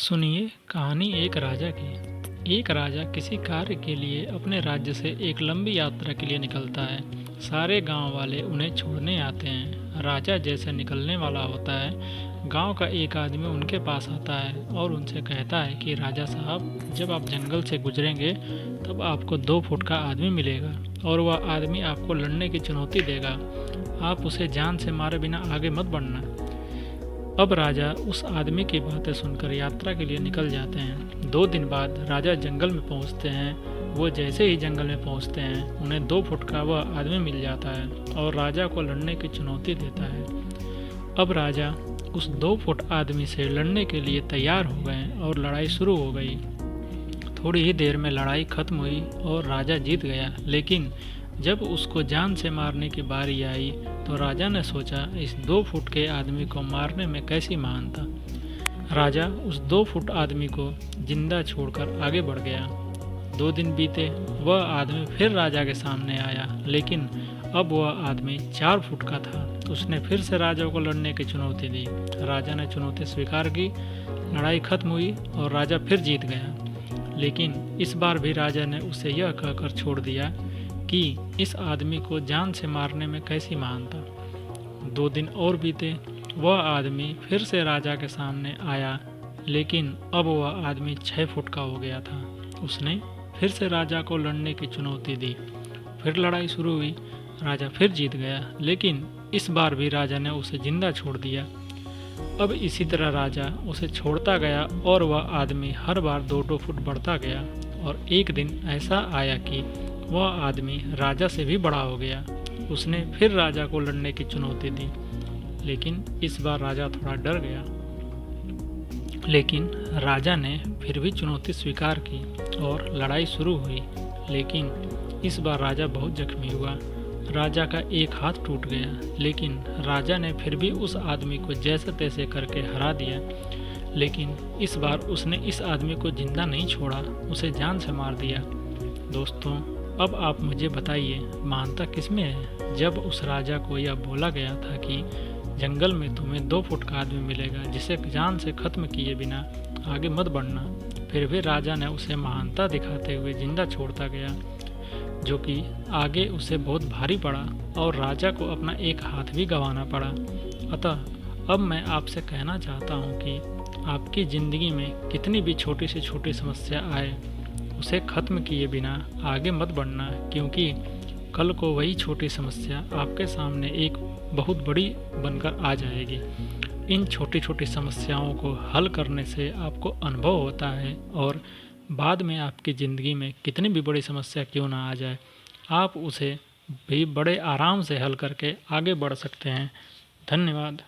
सुनिए कहानी एक राजा की। एक राजा किसी कार्य के लिए अपने राज्य से एक लंबी यात्रा के लिए निकलता है। सारे गांव वाले उन्हें छोड़ने आते हैं। राजा जैसे निकलने वाला होता है, गांव का एक आदमी उनके पास आता है और उनसे कहता है कि राजा साहब, जब आप जंगल से गुजरेंगे तब आपको 2 फुट का आदमी मिलेगा और वह आदमी आपको लड़ने की चुनौती देगा। आप उसे जान से मारे बिना आगे मत बढ़ना। अब राजा उस आदमी की बातें सुनकर यात्रा के लिए निकल जाते हैं। 2 दिन बाद राजा जंगल में पहुंचते हैं। वो जैसे ही जंगल में पहुंचते हैं, उन्हें 2 फुट का वह आदमी मिल जाता है और राजा को लड़ने की चुनौती देता है। अब राजा उस 2 फुट आदमी से लड़ने के लिए तैयार हो गए और लड़ाई शुरू हो गई। थोड़ी ही देर में लड़ाई खत्म हुई और राजा जीत गया। लेकिन जब उसको जान से मारने की बारी आई तो राजा ने सोचा, इस 2 फुट के आदमी को मारने में कैसी महानता। राजा उस 2 फुट आदमी को जिंदा छोड़कर आगे बढ़ गया। 2 दिन बीते, वह आदमी फिर राजा के सामने आया, लेकिन अब वह आदमी 4 फुट का था। उसने फिर से राजा को लड़ने की चुनौती दी। राजा ने चुनौती स्वीकार की। लड़ाई खत्म हुई और राजा फिर जीत गया। लेकिन इस बार भी राजा ने उसे यह कहकर छोड़ दिया कि इस आदमी को जान से मारने में कैसी महानता। 2 दिन और बीते, वह आदमी फिर से राजा के सामने आया, लेकिन अब वह आदमी 6 फुट का हो गया था। उसने फिर से राजा को लड़ने की चुनौती दी। फिर लड़ाई शुरू हुई। राजा फिर जीत गया, लेकिन इस बार भी राजा ने उसे जिंदा छोड़ दिया। अब इसी तरह राजा उसे छोड़ता गया और वह आदमी हर बार 2-2 फुट बढ़ता गया। और एक दिन ऐसा आया कि वह आदमी राजा से भी बड़ा हो गया। उसने फिर राजा को लड़ने की चुनौती दी, लेकिन इस बार राजा थोड़ा डर गया। लेकिन राजा ने फिर भी चुनौती स्वीकार की और लड़ाई शुरू हुई। लेकिन इस बार राजा बहुत जख्मी हुआ। राजा का एक हाथ टूट गया, लेकिन राजा ने फिर भी उस आदमी को जैसे तैसे करके हरा दिया। लेकिन इस बार उसने इस आदमी को जिंदा नहीं छोड़ा, उसे जान से मार दिया। दोस्तों, अब आप मुझे बताइए, महानता किसमें है? जब उस राजा को यह बोला गया था कि जंगल में तुम्हें 2 फुट का आदमी मिलेगा जिसे जान से खत्म किए बिना आगे मत बढ़ना, फिर भी राजा ने उसे महानता दिखाते हुए जिंदा छोड़ता गया, जो कि आगे उसे बहुत भारी पड़ा और राजा को अपना एक हाथ भी गंवाना पड़ा। अतः अब मैं आपसे कहना चाहता हूँ कि आपकी ज़िंदगी में कितनी भी छोटी से छोटी समस्या आए, उसे ख़त्म किए बिना आगे मत बढ़ना, क्योंकि कल को वही छोटी समस्या आपके सामने एक बहुत बड़ी बनकर आ जाएगी। इन छोटी छोटी समस्याओं को हल करने से आपको अनुभव होता है और बाद में आपकी ज़िंदगी में कितनी भी बड़ी समस्या क्यों ना आ जाए, आप उसे भी बड़े आराम से हल करके आगे बढ़ सकते हैं। धन्यवाद।